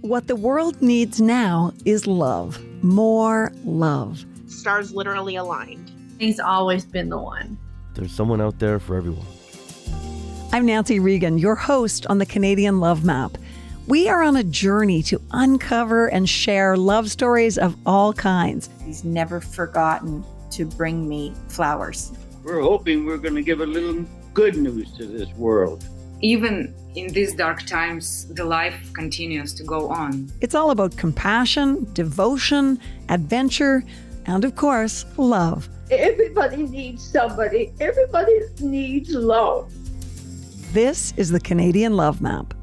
What the world needs now is love. More love. Stars literally aligned. He's always been the one. There's someone out there for everyone. I'm Nancy Regan, your host on the Canadian Love Map. We are on a journey to uncover and share love stories of all kinds. He's never forgotten to bring me flowers. We're hoping we're going to give a little good news to this world. Even in these dark times, the life continues to go on. It's all about compassion, devotion, adventure, and of course, love. Everybody needs somebody. Everybody needs love. This is the Canadian Love Map.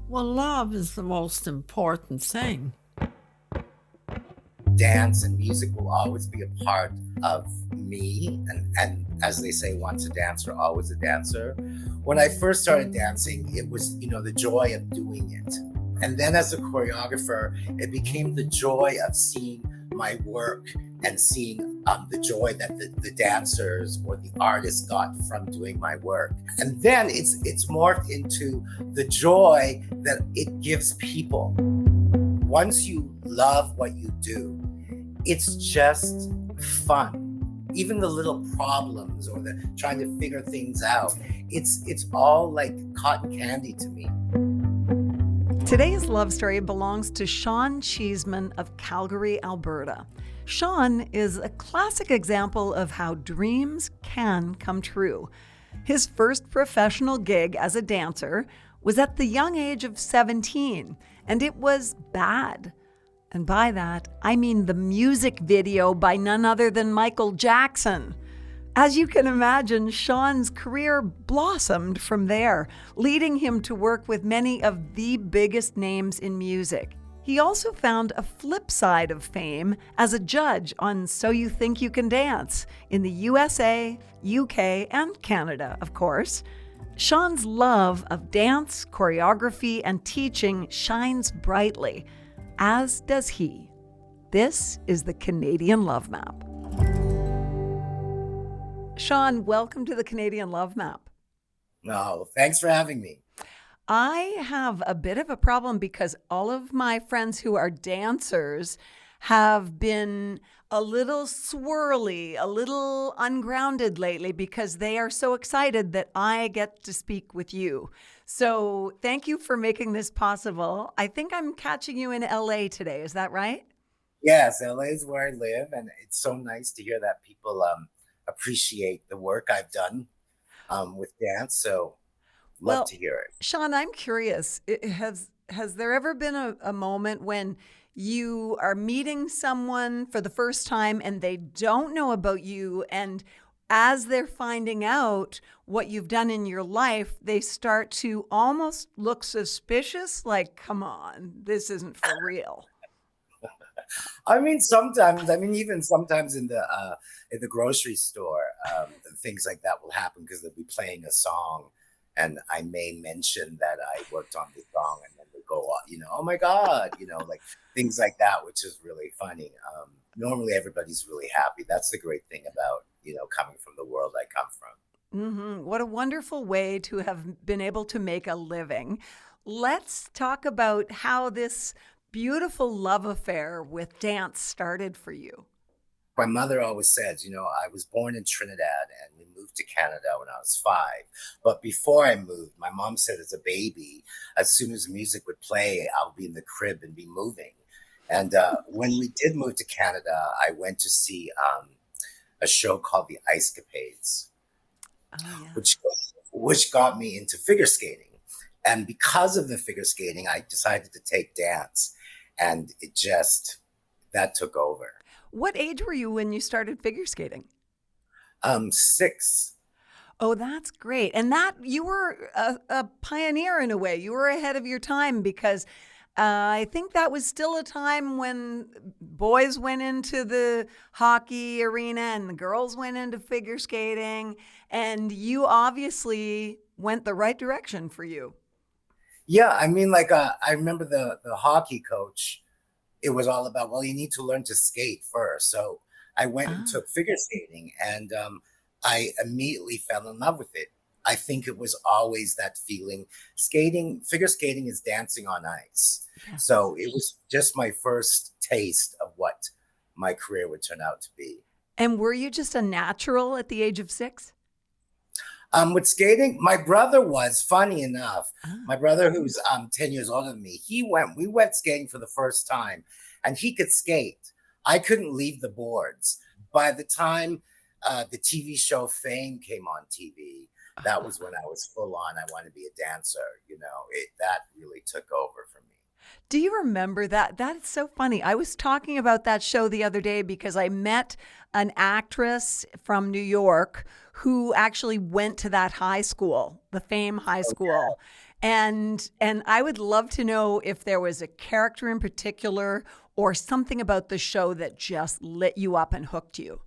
Well, love is the most important thing. Dance and music will always be a part of me. And as they say, once a dancer, always a dancer. When I first started dancing, it was, the joy of doing it. And then as a choreographer, it became the joy of seeing my work and seeing the joy that the dancers or the artists got from doing my work. And then it's morphed into the joy that it gives people. Once you love what you do, it's just fun. Even the little problems or the trying to figure things out, it's all like cotton candy to me. Today's love story belongs to Sean Cheeseman of Calgary, Alberta. Sean is a classic example of how dreams can come true. His first professional gig as a dancer was at the young age of 17, and it was bad. And by that, I mean the music video by none other than Michael Jackson. As you can imagine, Sean's career blossomed from there, leading him to work with many of the biggest names in music. He also found a flip side of fame as a judge on So You Think You Can Dance in the USA, UK, and Canada, of course. Sean's love of dance, choreography, and teaching shines brightly, as does he. This is the Canadian Love Map. Sean, welcome to the Canadian Love Map. No, thanks for having me. I have a bit of a problem because all of my friends who are dancers have been a little swirly, a little ungrounded lately because they are so excited that I get to speak with you. So thank you for making this possible. I think I'm catching you in LA today. Is that right? Yes, LA is where I live, and it's so nice to hear that people appreciate the work I've done with dance. So love to hear it. Sean, I'm curious. Has there ever been a moment when you are meeting someone for the first time and they don't know about you, and as they're finding out what you've done in your life, they start to almost look suspicious, like, come on, this isn't for real? Even sometimes in the grocery store, things like that will happen because they'll be playing a song and I may mention that I worked on the song, and then they go, oh my God, like things like that, which is really funny. Normally everybody's really happy. That's the great thing about, coming from the world I come from. Mm-hmm. What a wonderful way to have been able to make a living. Let's talk about how this beautiful love affair with dance started for you. My mother always says, I was born in Trinidad and we moved to Canada when I was 5. But before I moved, my mom said as a baby, as soon as music would play, I'll be in the crib and be moving. And when we did move to Canada, I went to see a show called The Ice Capades, which got me into figure skating. And because of the figure skating, I decided to take dance. And that took over. What age were you when you started figure skating? 6. Oh, that's great. And that you were a pioneer in a way. You were ahead of your time because I think that was still a time when boys went into the hockey arena and the girls went into figure skating. And you obviously went the right direction for you. Yeah, I remember the hockey coach. It was all about, you need to learn to skate first. So I went and took figure skating, and I immediately fell in love with it. I think it was always that feeling. Figure skating is dancing on ice. Yes. So it was just my first taste of what my career would turn out to be. And were you just a natural at the age of 6? With skating, my brother was, funny enough, Ah. my brother, who's 10 years older than me, we went skating for the first time, and he could skate. I couldn't leave the boards. By the time the TV show Fame came on TV, that was when I was full on. I want to be a dancer. That really took over for me. Do you remember that? That's so funny. I was talking about that show the other day because I met an actress from New York who actually went to that high school, the Fame High School. And I would love to know if there was a character in particular or something about the show that just lit you up and hooked you.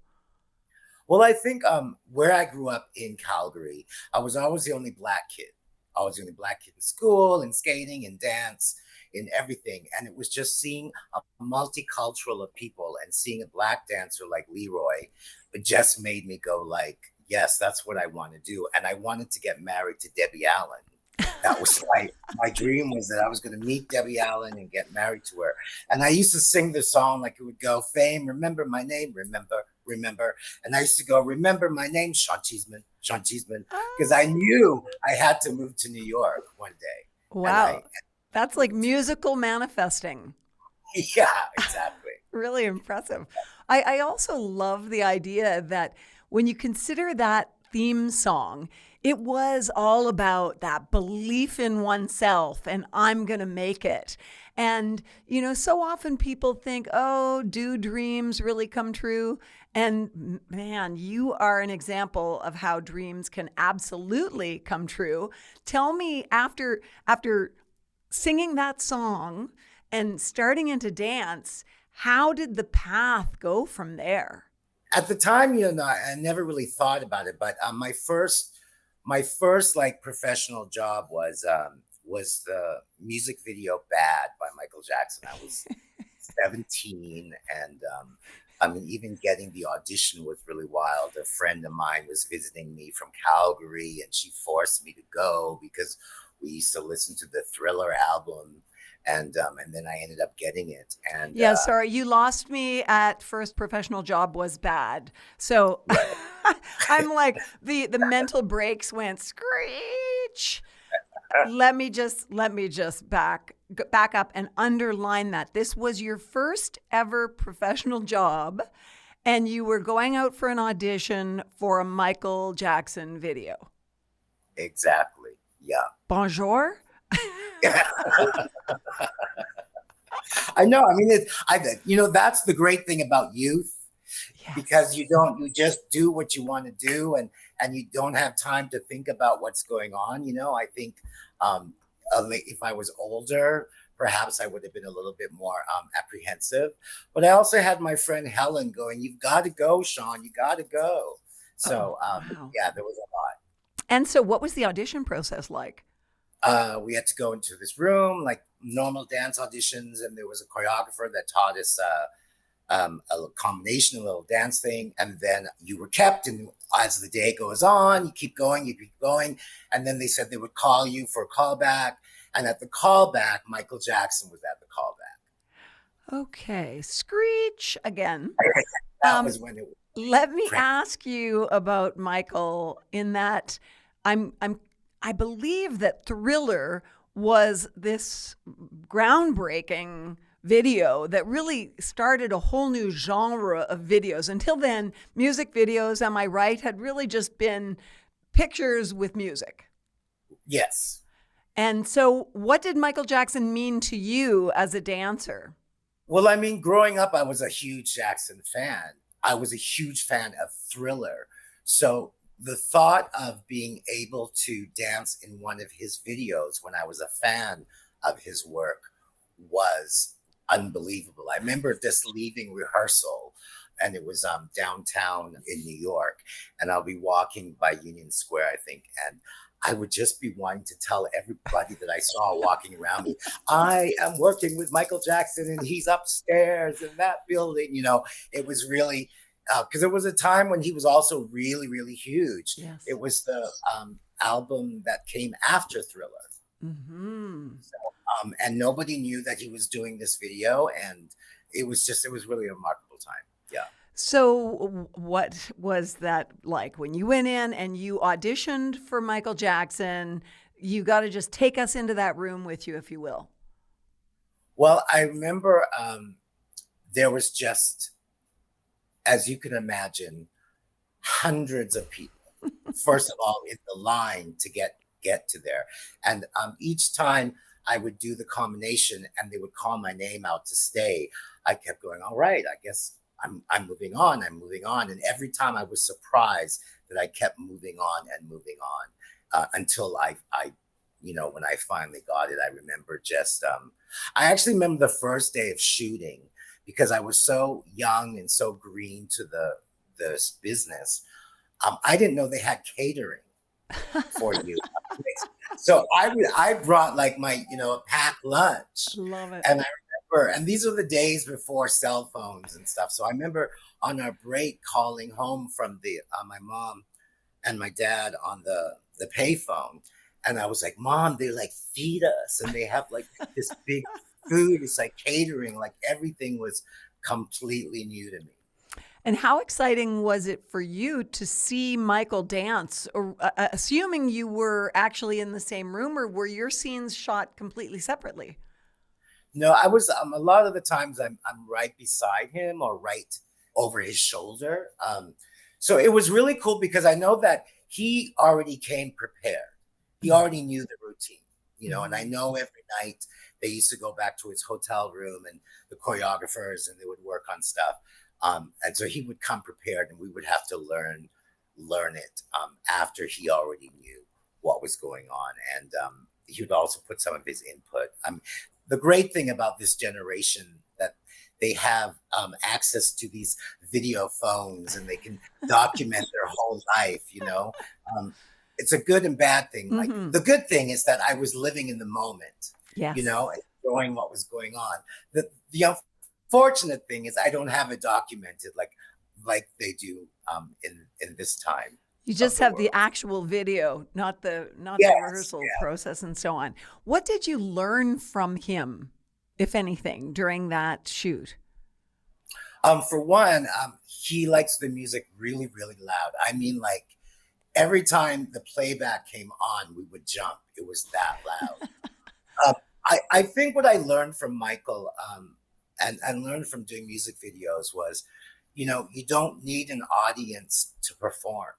Well, I think where I grew up in Calgary, I was always the only Black kid. I was the only Black kid in school, in skating, in dance, in everything. And it was just seeing a multicultural of people and seeing a Black dancer like Leroy, it just made me go like, yes, that's what I want to do. And I wanted to get married to Debbie Allen. That was my dream, was that I was going to meet Debbie Allen and get married to her. And I used to sing the song like it would go, Fame, remember my name, remember. And I used to go, remember my name, Sean Cheeseman, because I knew I had to move to New York one day. Wow. That's like musical manifesting. Yeah, exactly. Really impressive. I also love the idea that when you consider that theme song, it was all about that belief in oneself and I'm going to make it. And, so often people think, oh, do dreams really come true? And man, you are an example of how dreams can absolutely come true. Tell me, after singing that song and starting into dance, how did the path go from there? At the time, I never really thought about it, but my first like professional job was the music video "Bad" by Michael Jackson. I was 17, and even getting the audition was really wild. A friend of mine was visiting me from Calgary, and she forced me to go because we used to listen to the Thriller album. And then I ended up getting it. And yeah, sorry, you lost me at first professional job was bad. So right. I'm like the mental breaks went screech. Let me just back up and underline that. This was your first ever professional job, and you were going out for an audition for a Michael Jackson video. Exactly. Yeah. Bonjour. I know. That's the great thing about youth, yes. Because you just do what you want to do, and you don't have time to think about what's going on. I think if I was older, perhaps I would have been a little bit more apprehensive. But I also had my friend Helen going, "You've got to go, Sean. You got to go." So wow. Yeah, there was a lot. And so, what was the audition process like? We had to go into this room, like normal dance auditions, and there was a choreographer that taught us a combination, a little dance thing, and then you were kept. And as the day goes on, you keep going, and then they said they would call you for a callback. And at the callback, Michael Jackson was at the callback. Okay, screech again. That was when it was. Let me ask you about Michael. In that, I believe that Thriller was this groundbreaking video that really started a whole new genre of videos. Until then, music videos, am I right, had really just been pictures with music. Yes. And so what did Michael Jackson mean to you as a dancer? Well, growing up, I was a huge Jackson fan. I was a huge fan of Thriller. So the thought of being able to dance in one of his videos when I was a fan of his work was unbelievable. I remember just leaving rehearsal, and it was downtown in New York, and I'll be walking by Union Square, I think, and I would just be wanting to tell everybody that I saw walking around me, I am working with Michael Jackson, and he's upstairs in that building. It was really... because it was a time when he was also really, really huge. Yes. It was the album that came after Thriller. Mm-hmm. And nobody knew that he was doing this video, and it was really a remarkable time. Yeah. So what was that like when you went in and you auditioned for Michael Jackson? You got to just take us into that room with you, if you will. Well, I remember there was just, as you can imagine, hundreds of people, first of all, in the line to get to there. And each time I would do the combination and they would call my name out to stay, I kept going, all right, I guess I'm moving on. And every time I was surprised that I kept moving on until I when I finally got it. I remember I actually remember the first day of shooting, because I was so young and so green to the business. I didn't know they had catering for you. So I brought like my, packed lunch. Love it. And I remember, and these are the days before cell phones and stuff. So I remember on our break calling home from my mom and my dad on the payphone. And I was like, Mom, they like feed us and they have like this big food. It's like catering, like everything was completely new to me. And how exciting was it for you to see Michael dance, or assuming you were actually in the same room, or were your scenes shot completely separately? No, I was, a lot of the times I'm right beside him or right over his shoulder. So it was really cool because I know that he already came prepared. He already knew the routine, and I know every night they used to go back to his hotel room and the choreographers, and they would work on stuff. And so he would come prepared, and we would have to learn it after he already knew what was going on. And he would also put some of his input. The great thing about this generation that they have access to these video phones, and they can document their whole life, it's a good and bad thing. Mm-hmm. Like the good thing is that I was living in the moment, yes. enjoying what was going on. The unfortunate thing is I don't have it documented like they do in this time. You just have the actual video, not the rehearsal process and so on. What did you learn from him, if anything, during that shoot? For one, he likes the music really, really loud. I mean, like every time the playback came on, we would jump. It was that loud. I think what I learned from Michael and learned from doing music videos was, you don't need an audience to perform.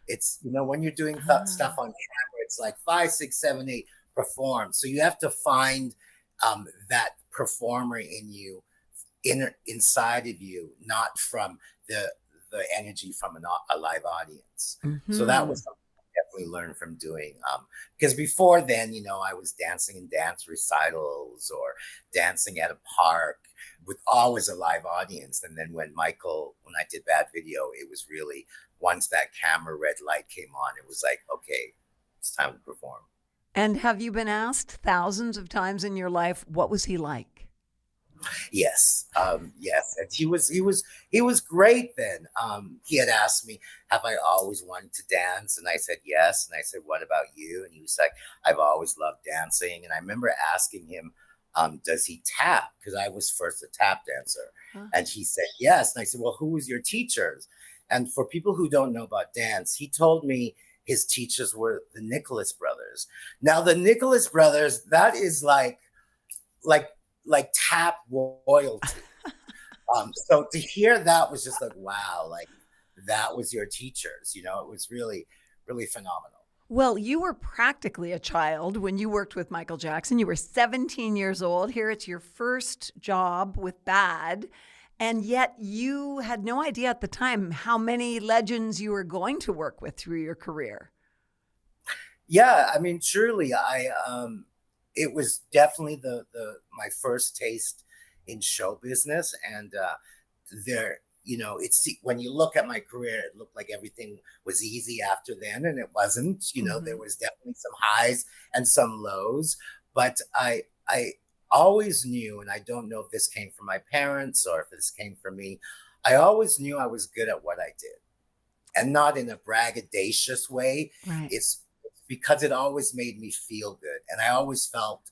It's, when you're doing stuff on camera, it's like 5, 6, 7, 8 perform. So you have to find that performer in you, inside of you, not from the energy from a live audience. Mm-hmm. So that was something I definitely learned from doing. Because before then, I was dancing in dance recitals or dancing at a park with always a live audience. And then when I did Bad Video, it was really, once that camera red light came on, it was like, okay, it's time to perform. And have you been asked thousands of times in your life, what was he like? Yes. Yes. And he was great then. He had asked me, have I always wanted to dance? And I said, yes. And I said, what about you? And he was like, I've always loved dancing. And I remember asking him, does he tap? Because I was first a tap dancer. Huh. And he said, yes. And I said, well, who was your teachers? And for people who don't know about dance, he told me his teachers were the Nicholas brothers. Now, the Nicholas brothers, that is like tap royalty. So to hear that was just like, wow, like that was your teachers, it was really, really phenomenal. Well, you were practically a child when you worked with Michael Jackson. You were 17 years old. Here it's your first job with Bad. And yet you had no idea at the time how many legends you were going to work with through your career. Yeah, I mean, truly, it was definitely my first taste in show business. And there, it's, when you look at my career, it looked like everything was easy after then, and it wasn't. Mm-hmm. There was definitely some highs and some lows, but I always knew, and I don't know if this came from my parents or if this came from me, I always knew I was good at what I did, and not in a braggadocious way. Right. It's because it always made me feel good. And I always felt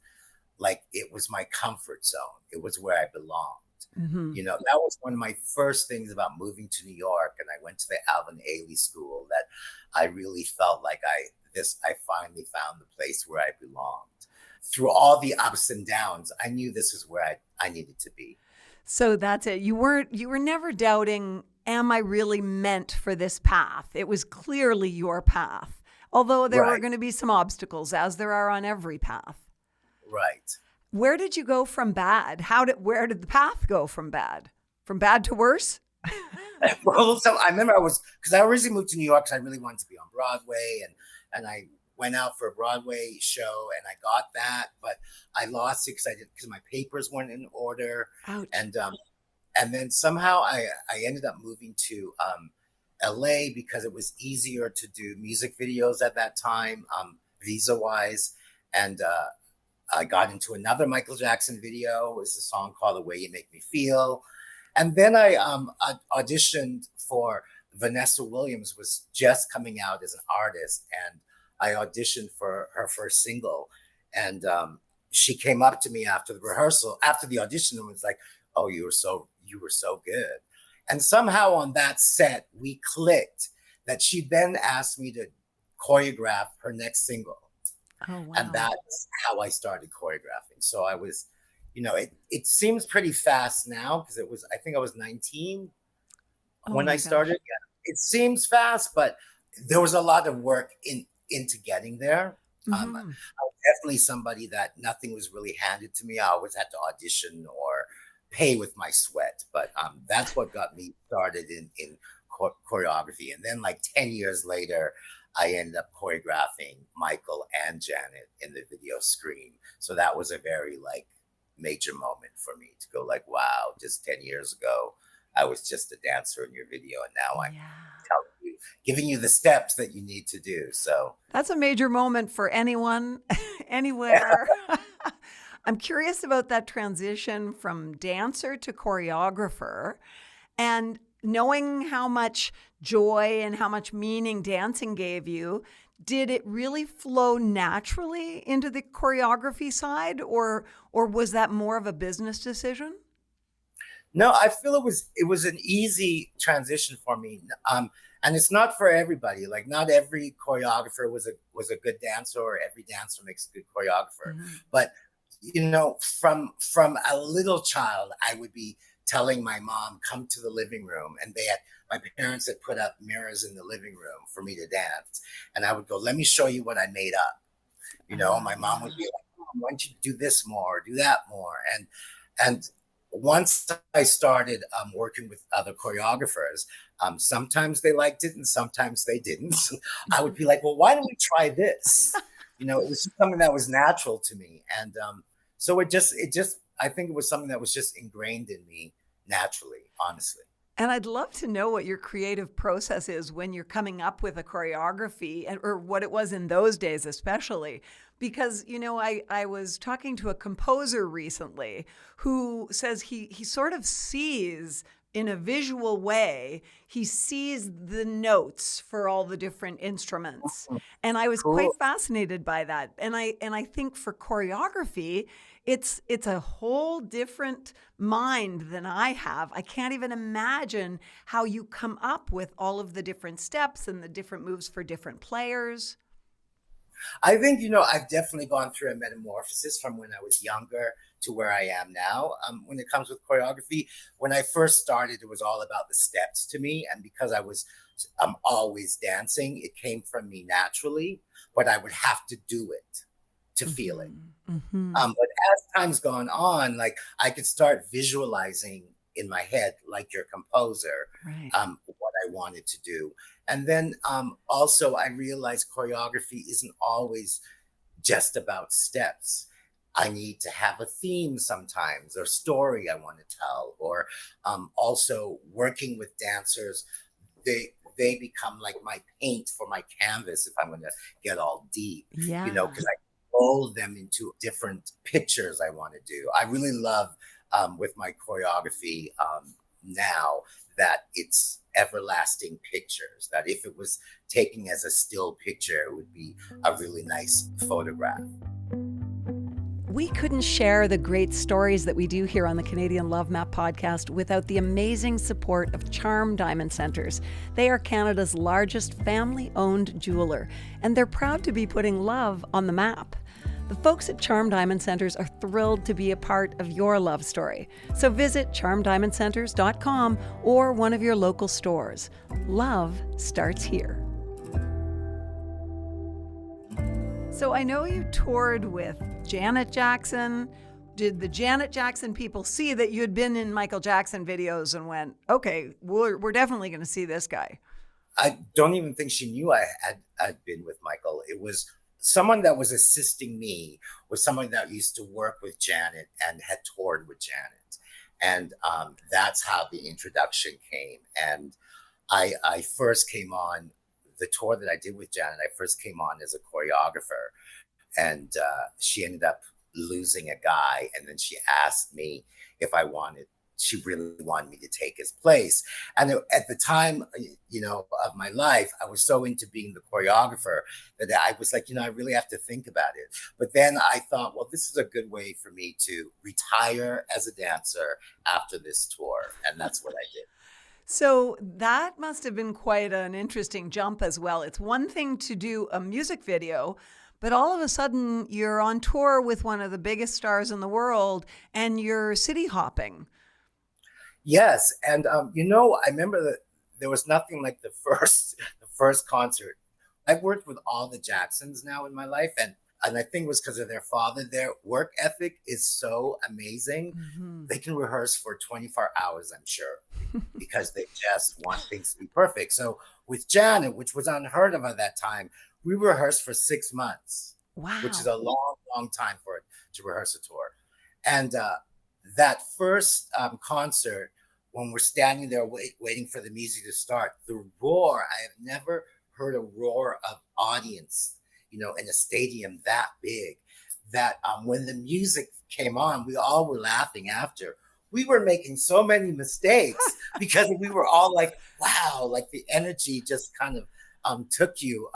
like it was my comfort zone. It was where I belonged. Mm-hmm. You know, that was one of my first things about moving to New York. And I went to the Alvin Ailey School that I really felt like I finally found the place where I belonged. Through all the ups and downs, I knew this is where I needed to be. So that's it. You were never doubting, am I really meant for this path? It was clearly your path. Although there were going to be some obstacles, as there are on every path. Right. Where did you go from bad? Where did the path go from bad? From bad to worse? Well, so I remember because I originally moved to New York because I really wanted to be on Broadway, and I went out for a Broadway show and I got that, but I lost it because my papers weren't in order. Ouch. And then somehow I ended up moving to LA because it was easier to do music videos at that time, visa wise, and I got into another Michael Jackson video. It was a song called The Way You Make Me Feel. And then I auditioned for Vanessa Williams, was just coming out as an artist. And I auditioned for her first single. And she came up to me after the audition, and was like, oh, you were so good. And somehow on that set, we clicked that she then asked me to choreograph her next single. Oh, wow. And that's how I started choreographing. So I was, it seems pretty fast now because I think I was 19 when I started. Yeah, it seems fast, but there was a lot of work into getting there. Mm-hmm. I was definitely somebody that nothing was really handed to me. I always had to audition or pay with my sweat. But that's what got me started in choreography. And then like 10 years later, I ended up choreographing Michael and Janet in the video Scream. So that was a very major moment for me to go wow, just 10 years ago, I was just a dancer in your video. And now I'm telling you, giving you the steps that you need to do. So that's a major moment for anyone, anywhere. I'm curious about that transition from dancer to choreographer, and knowing how much joy and how much meaning dancing gave you. Did it really flow naturally into the choreography side, or was that more of a business decision? No, I feel it was an easy transition for me. And it's not for everybody. Like not every choreographer was a good dancer, or every dancer makes a good choreographer. Mm-hmm. But from a little child, I would be telling my mom, come to the living room, and my parents had put up mirrors in the living room for me to dance. And I would go, let me show you what I made up. My mom would be like, why don't you do this more, do that more? And once I started working with other choreographers, sometimes they liked it and sometimes they didn't. I would be like, well, why don't we try this? It was something that was natural to me. And so it just, I think it was something that was just ingrained in me naturally, honestly. And I'd love to know what your creative process is when you're coming up with a choreography, or what it was in those days, especially. Because, I was talking to a composer recently who says he sort of sees in a visual way, he sees the notes for all the different instruments. And I was quite fascinated by that. And I think for choreography, it's a whole different mind than I have. I can't even imagine how you come up with all of the different steps and the different moves for different players. I think, I've definitely gone through a metamorphosis from when I was younger to where I am now. When it comes with choreography, when I first started, it was all about the steps to me. And because I'm always dancing, it came from me naturally, but I would have to do it to feel it. Mm-hmm. But as time's gone on, I could start visualizing in my head, like your composer, right. What I wanted to do. And then also I realized choreography isn't always just about steps. I need to have a theme sometimes, or story I want to tell, or also working with dancers. They become like my paint for my canvas if I'm going to get all deep, because I mold them into different pictures I want to do. I really love with my choreography now that it's everlasting pictures, that if it was taken as a still picture, it would be a really nice photograph. We couldn't share the great stories that we do here on the Canadian Love Map podcast without the amazing support of Charm Diamond Centers. They are Canada's largest family-owned jeweler, and they're proud to be putting love on the map. The folks at Charm Diamond Centers are thrilled to be a part of your love story. So visit charmdiamondcenters.com or one of your local stores. Love starts here. So I know you toured with Janet Jackson. Did the Janet Jackson people see that you had been in Michael Jackson videos and went, okay, we're definitely going to see this guy? I don't even think she knew I'd been with Michael. It was someone that was assisting me, was someone that used to work with Janet and had toured with Janet. And that's how the introduction came. And I first came on the tour that I did with Janet. I first came on as a choreographer, and she ended up losing a guy. And then she asked me if she really wanted me to take his place. And at the time, of my life, I was so into being the choreographer that I was like, I really have to think about it. But then I thought, well, this is a good way for me to retire as a dancer after this tour. And that's what I did. So that must have been quite an interesting jump as well. It's one thing to do a music video, but all of a sudden you're on tour with one of the biggest stars in the world and you're city hopping. Yes. And, I remember that there was nothing like the first concert. I've worked with all the Jacksons now in my life. And I think it was because of their father. Their work ethic is so amazing. Mm-hmm. They can rehearse for 24 hours, I'm sure, because they just want things to be perfect. So with Janet, which was unheard of at that time, we rehearsed for 6 months. Wow. Which is a long, long time for it to rehearse a tour. And that first concert, when we're standing there waiting for the music to start, the roar, I have never heard a roar of audience, in a stadium that big, that when the music came on, we all were laughing after. We were making so many mistakes because we were all like, wow, like the energy just kind of took you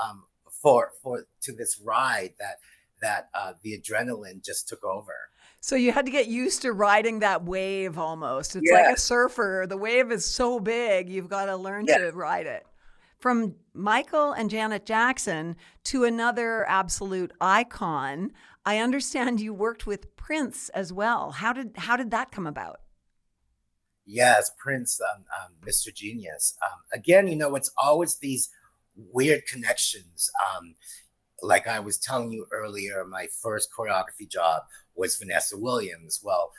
to this ride that the adrenaline just took over. So you had to get used to riding that wave almost. It's like a surfer. The wave is so big, you've got to learn to ride it. From Michael and Janet Jackson to another absolute icon, I understand you worked with Prince as well. How did that come about? Yes, Prince, Mr. Genius. Again, it's always these weird connections. Like I was telling you earlier, my first choreography job was Vanessa Williams. Well,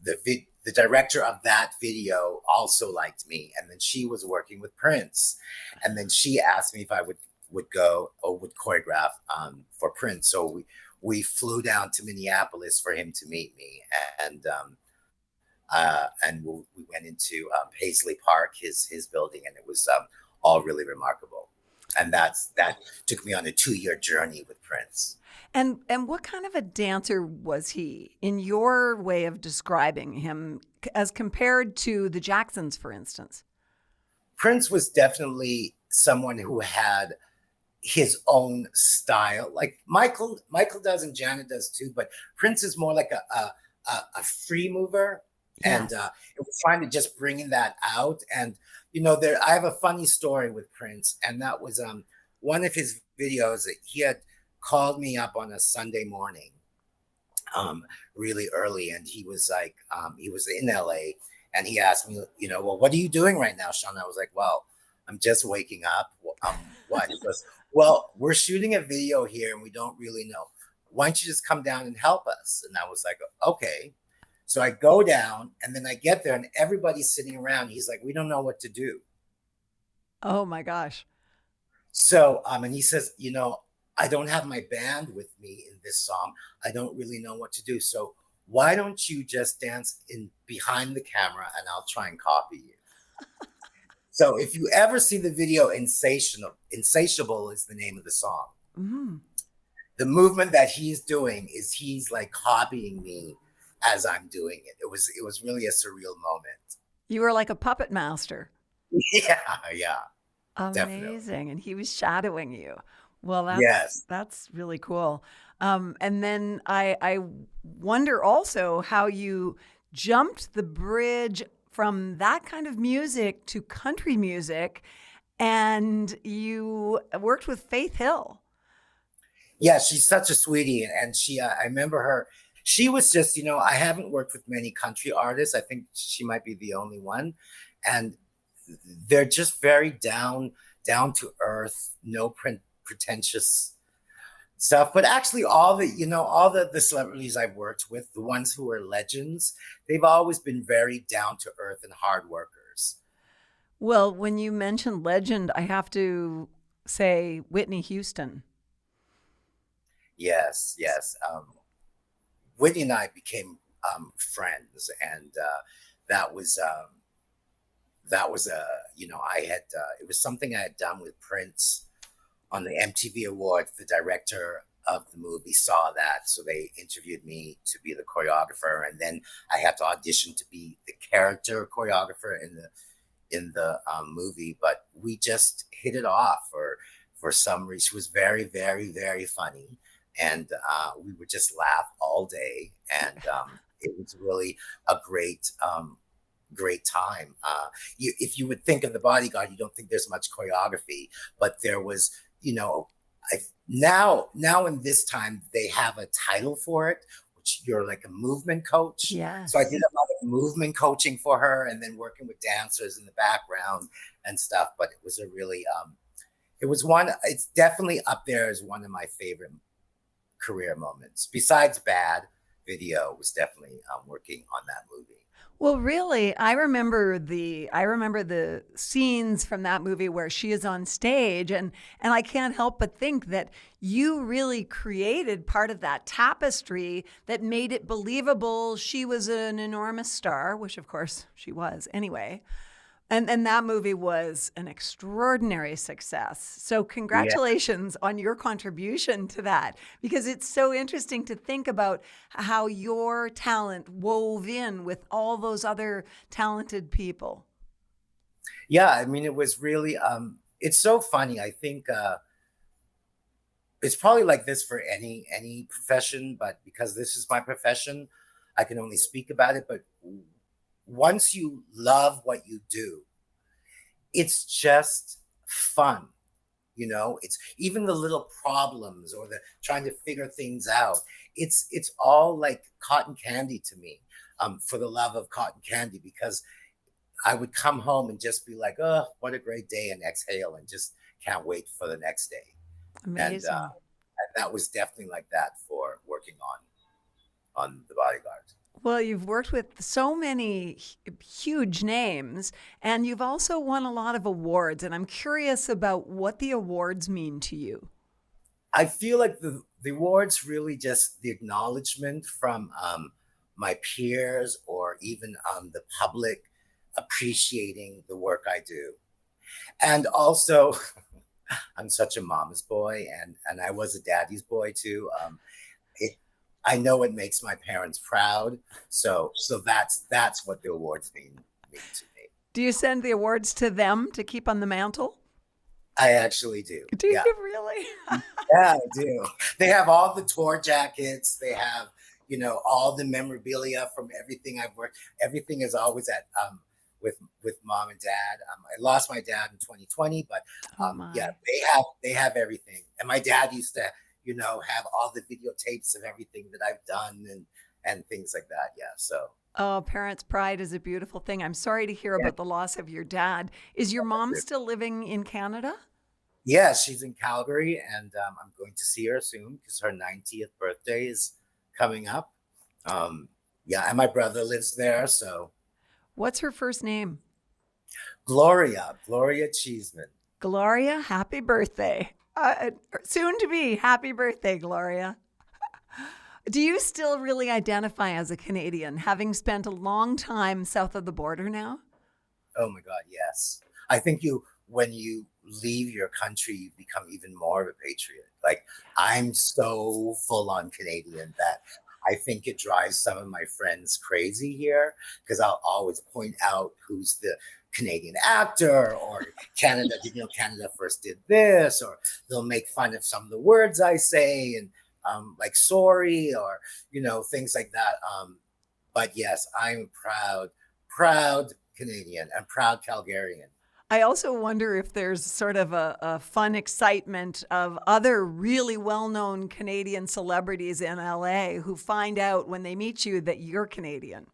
the director of that video also liked me, and then she was working with Prince, and then she asked me if I would go or would choreograph for Prince. So we flew down to Minneapolis for him to meet me, and we went into Paisley Park, his building, and it was all really remarkable. And that took me on a 2-year journey with Prince. And what kind of a dancer was he, in your way of describing him, as compared to the Jacksons, for instance? Prince was definitely someone who had his own style, like Michael does and Janet does too. But Prince is more like a free mover, and it was trying to just bringing that out. And I have a funny story with Prince, and that was one of his videos. He had called me up on a Sunday morning, really early, and he was like, he was in LA, and he asked me, well, what are you doing right now, Sean? I was like, well, I'm just waking up. What? He goes, well, we're shooting a video here, and we don't really know. Why don't you just come down and help us? And I was like, okay. So I go down, and then I get there, and everybody's sitting around. He's like, we don't know what to do. Oh my gosh. So, and he says, I don't have my band with me in this song. I don't really know what to do. So why don't you just dance behind the camera, and I'll try and copy you. So if you ever see the video, Insatiable is the name of the song. Mm-hmm. The movement that he's doing is he's like copying me as I'm doing it. It was really a surreal moment. You were like a puppet master. Yeah, yeah, definitely. Amazing. And he was shadowing you. Well, Yes. that's really cool. And then I wonder also how you jumped the bridge from that kind of music to country music, and you worked with Faith Hill. Yeah, she's such a sweetie. And I remember her. She was just, I haven't worked with many country artists. I think she might be the only one. And they're just very down to earth, no pretentious stuff. But actually, all the celebrities I've worked with, the ones who are legends, they've always been very down to earth and hard workers. Well, when you mention legend, I have to say Whitney Houston. Yes, yes. Whitney and I became friends, and that was I had it was something I had done with Prince on the MTV Awards. The director of the movie saw that, so they interviewed me to be the choreographer, and then I had to audition to be the character choreographer in the movie. But we just hit it off for some reason. She was very, very, very funny, and we would just laugh all day, and it was really a great time. If you would think of The Bodyguard, you don't think there's much choreography, but there was, now in this time they have a title for it, which you're like a movement coach. Yes. So I did a lot of movement coaching for her, and then working with dancers in the background and stuff. But it was a really, it's definitely up there as one of my favorite career moments. Besides Bad Video, was definitely working on that movie. Well, really, I remember the scenes from that movie where she is on stage, and I can't help but think that you really created part of that tapestry that made it believable. She was an enormous star, which of course she was anyway. And that movie was an extraordinary success. So congratulations on your contribution to that, because it's so interesting to think about how your talent wove in with all those other talented people. Yeah, I mean, it was really, it's so funny. I think it's probably like this for any profession, but because this is my profession, I can only speak about it. But once you love what you do, it's just fun. It's even the little problems or the trying to figure things out. It's all like cotton candy to me, for the love of cotton candy, because I would come home and just be like, oh, what a great day, and exhale and just can't wait for the next day. Amazing. And that was definitely like that for working on The Bodyguard. Well, you've worked with so many huge names, and you've also won a lot of awards. And I'm curious about what the awards mean to you. I feel like the awards really just the acknowledgement from my peers, or even the public appreciating the work I do. And also, I'm such a mama's boy, and I was a daddy's boy too. I know it makes my parents proud. So that's what the awards mean to me. Do you send the awards to them to keep on the mantle? I actually do. Do you really? Yeah, I do. They have all the tour jackets. They have, all the memorabilia from everything I've worked. Everything is always at with mom and dad. I lost my dad in 2020, but they have everything. And my dad used to have all the videotapes of everything that I've done and things like that. Yeah. So. Oh, parents' pride is a beautiful thing. I'm sorry to hear about the loss of your dad. Is your mom still living in Canada? Yeah, she's in Calgary, and I'm going to see her soon because her 90th birthday is coming up. And my brother lives there. So. What's her first name? Gloria Cheeseman. Gloria, happy birthday. Soon to be. Happy birthday, Gloria. Do you still really identify as a Canadian, having spent a long time south of the border now? Oh my God, yes. I think when you leave your country, you become even more of a patriot. Like, I'm so full on Canadian that I think it drives some of my friends crazy here, because I'll always point out who's Canadian actor, or Canada, Canada first did this, or they'll make fun of some of the words I say, and like sorry, or, things like that. But yes, I'm proud Canadian and proud Calgarian. I also wonder if there's sort of a fun excitement of other really well-known Canadian celebrities in LA who find out when they meet you that you're Canadian.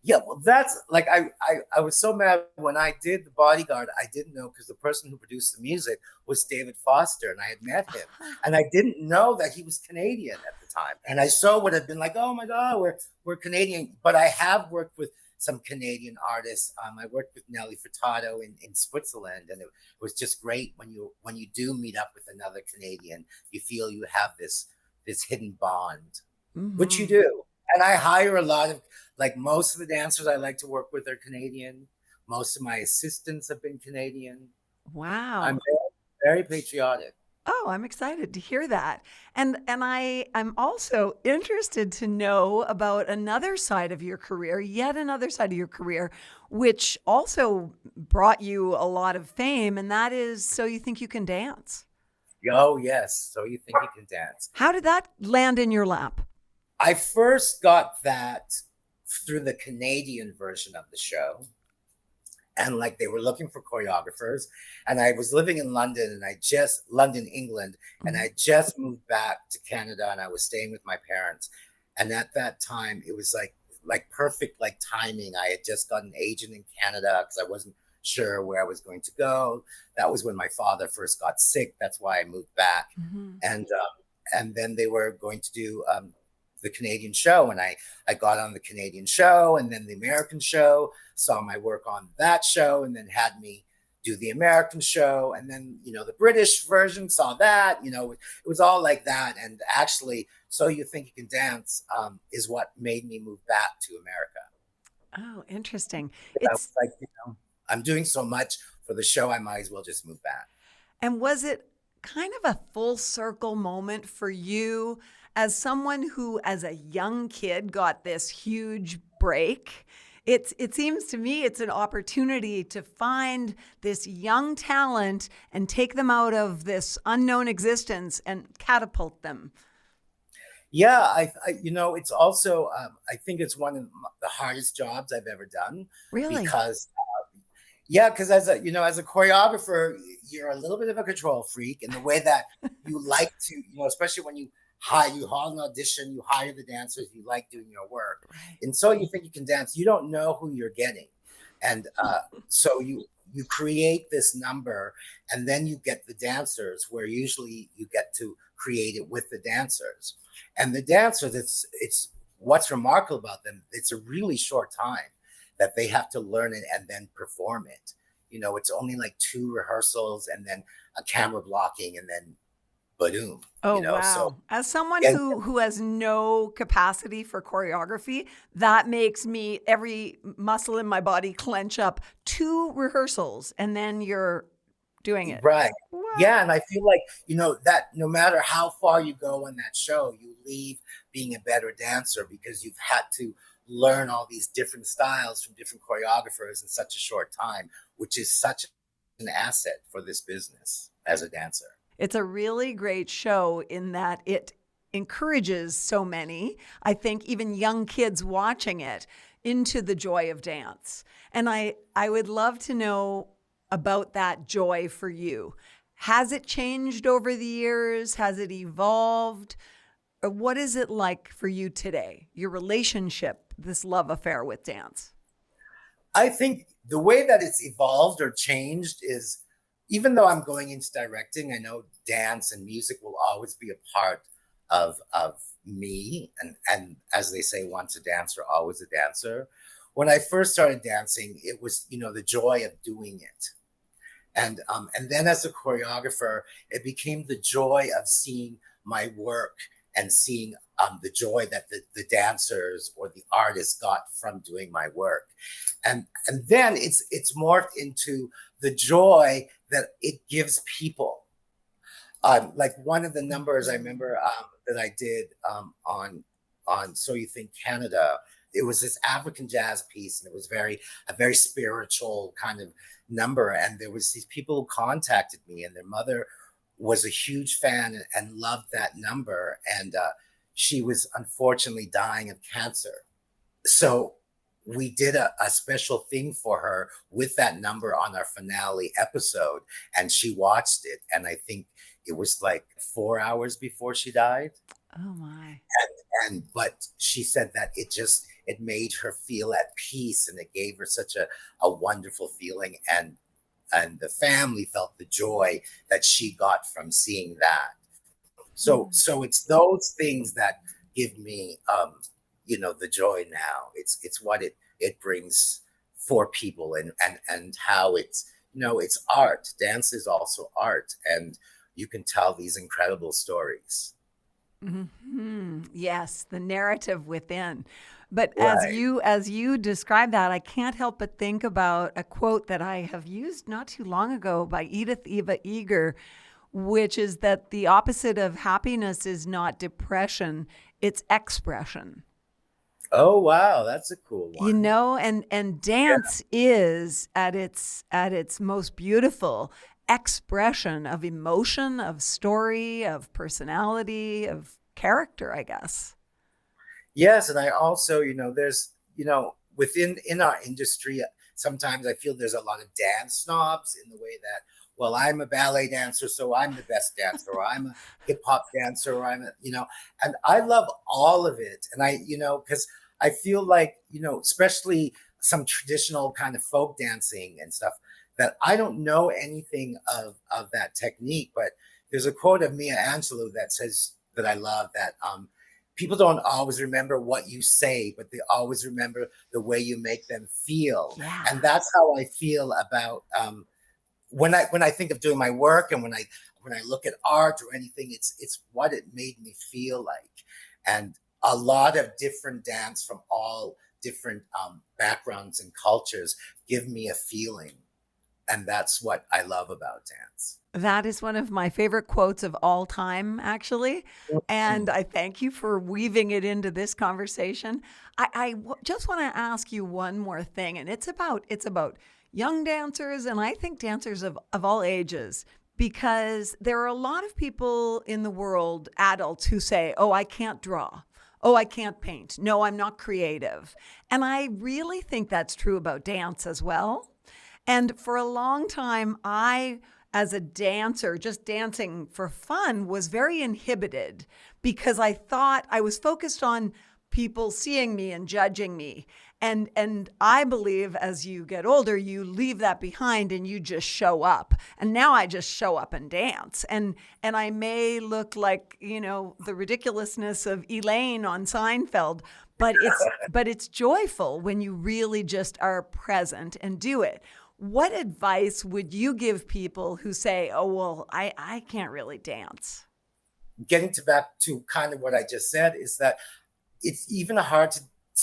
Yeah, well, that's like I was so mad when I did The Bodyguard. I didn't know, because the person who produced the music was David Foster, and I had met him, and I didn't know that he was Canadian at the time. And I would have been like, oh my God, we're Canadian. But I have worked with some Canadian artists. I worked with Nelly Furtado in Switzerland, and it was just great when you do meet up with another Canadian. You feel you have this hidden bond, which you do. And I hire a lot of, like, most of the dancers I like to work with are Canadian. Most of my assistants have been Canadian. Wow. I'm very, very patriotic. Oh, I'm excited to hear that. And I'm also interested to know about another side of your career, yet another side of your career, which also brought you a lot of fame, and that is So You Think You Can Dance. Oh, yes. So You Think You Can Dance. How did that land in your lap? I first got that through the Canadian version of the show. And like, they were looking for choreographers, and I was living in London, London, England, and I just moved back to Canada, and I was staying with my parents. And at that time, it was like perfect, like, timing. I had just got an agent in Canada because I wasn't sure where I was going to go. That was when my father first got sick. That's why I moved back. And then they were going to do the Canadian show, and I got on the Canadian show, and then the American show, saw my work on that show, and then had me do the American show, and then the British version, saw that. It was all like that. And actually, So You Think You Can Dance is what made me move back to America. Oh, interesting. It's like, I'm doing so much for the show, I might as well just move back. And was it kind of a full circle moment for you as someone who, as a young kid, got this huge break? It seems to me it's an opportunity to find this young talent and take them out of this unknown existence and catapult them. Yeah, I it's also, I think it's one of the hardest jobs I've ever done. Really? Because as a choreographer, you're a little bit of a control freak in the way that you like to, especially when you hold an audition, you hire the dancers, you like doing your work. Right. And So You Think You Can Dance, you don't know who you're getting. And so you create this number, and then you get the dancers, where usually you get to create it with the dancers. And the dancers, it's what's remarkable about them, it's a really short time that they have to learn it and then perform it. It's only like 2 rehearsals and then a camera blocking, and then boom. Oh, wow. So, as someone who has no capacity for choreography, that makes me, every muscle in my body clench up. 2 rehearsals, and then you're doing it. Right. Wow. Yeah. And I feel like, that no matter how far you go on that show, you leave being a better dancer because you've had to learn all these different styles from different choreographers in such a short time, which is such an asset for this business as a dancer. It's a really great show in that it encourages so many, I think even young kids watching it, into the joy of dance. And I would love to know about that joy for you. Has it changed over the years? Has it evolved? Or what is it like for you today, your relationship, this love affair with dance? I think the way that it's evolved or changed is, even though I'm going into directing, I know dance and music will always be a part of me. And as they say, once a dancer, always a dancer. When I first started dancing, it was, the joy of doing it. And then as a choreographer, it became the joy of seeing my work and seeing the joy that the dancers or the artists got from doing my work. And then it's morphed into the joy that it gives people. Like one of the numbers I remember that I did on So You Think Canada, it was this African jazz piece, and it was a very spiritual kind of number. And there was these people who contacted me, and their mother was a huge fan and loved that number. And she was unfortunately dying of cancer. So we did a special thing for her with that number on our finale episode, and she watched it. And I think it was like 4 hours before she died. Oh my. But she said that it made her feel at peace, and it gave her such a wonderful feeling. And the family felt the joy that she got from seeing that. So it's those things that give me, the joy now. It's what it brings for people, and how it's art. Dance is also art, and you can tell these incredible stories. Mm-hmm. Yes, the narrative within. But Right. as you describe that, I can't help but think about a quote that I have used not too long ago by Edith Eva Eger, which is that the opposite of happiness is not depression, it's expression. Oh wow, that's a cool You one. know, and dance is at its most beautiful expression of emotion, of story, of personality, of character, I guess. Yes, and I also, there's, in our industry, sometimes I feel there's a lot of dance snobs in the way that, well, I'm a ballet dancer, so I'm the best dancer, or I'm a hip hop dancer, or and I love all of it. And because I feel like, especially some traditional kind of folk dancing and stuff, that I don't know anything of that technique. But there's a quote of Maya Angelou that says, that I love, that people don't always remember what you say, but they always remember the way you make them feel. Yeah. And that's how I feel about when I think of doing my work, and when I look at art or anything, it's what it made me feel like. And a lot of different dance from all different backgrounds and cultures give me a feeling. And that's what I love about dance. That is one of my favorite quotes of all time, actually. And I thank you for weaving it into this conversation. Just want to ask you one more thing, and it's about young dancers, and I think dancers of all ages, because there are a lot of people in the world, adults, who say, oh, I can't draw. Oh, I can't paint. No, I'm not creative. And I really think that's true about dance as well. And for a long time, I, as a dancer, just dancing for fun, was very inhibited because I thought I was focused on people seeing me and judging me. And I believe as you get older, you leave that behind and you just show up. And now I just show up and dance. And I may look like, the ridiculousness of Elaine on Seinfeld, but it's joyful when you really just are present and do it. What advice would you give people who say, oh, well, I can't really dance? Getting back to kind of what I just said, is that it's even hard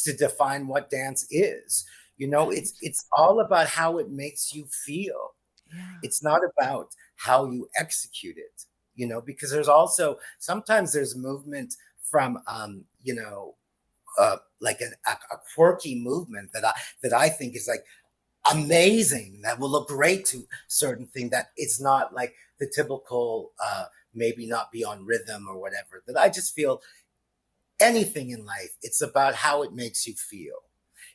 to define what dance is. It's all about how it makes you feel. Yeah. It's not about how you execute it, because there's also, sometimes there's movement from, like a quirky movement that I think is like, amazing, that will look great to certain thing, that it's not like the typical maybe not be on rhythm or whatever. That I just feel anything in life, it's about how it makes you feel.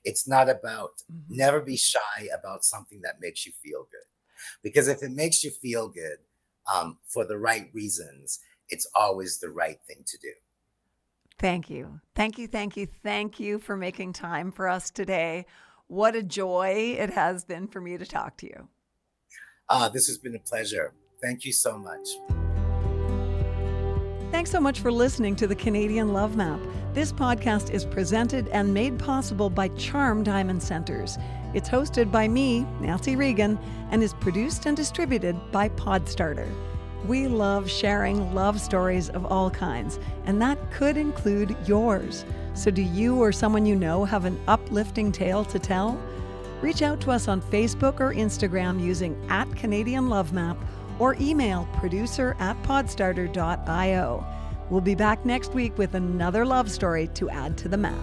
It's not about, never be shy about something that makes you feel good, because if it makes you feel good for the right reasons, it's always the right thing to do. Thank you for making time for us today. What a joy it has been for me to talk to you. This has been a pleasure. Thank you so much. Thanks so much for listening to the Canadian Love Map. This podcast is presented and made possible by Charm Diamond Centers. It's hosted by me, Nancy Regan, and is produced and distributed by Podstarter. We love sharing love stories of all kinds, and that could include yours. So do you or someone you know have an uplifting tale to tell? Reach out to us on Facebook or Instagram using @CanadianLoveMap or email producer@podstarter.io. We'll be back next week with another love story to add to the map.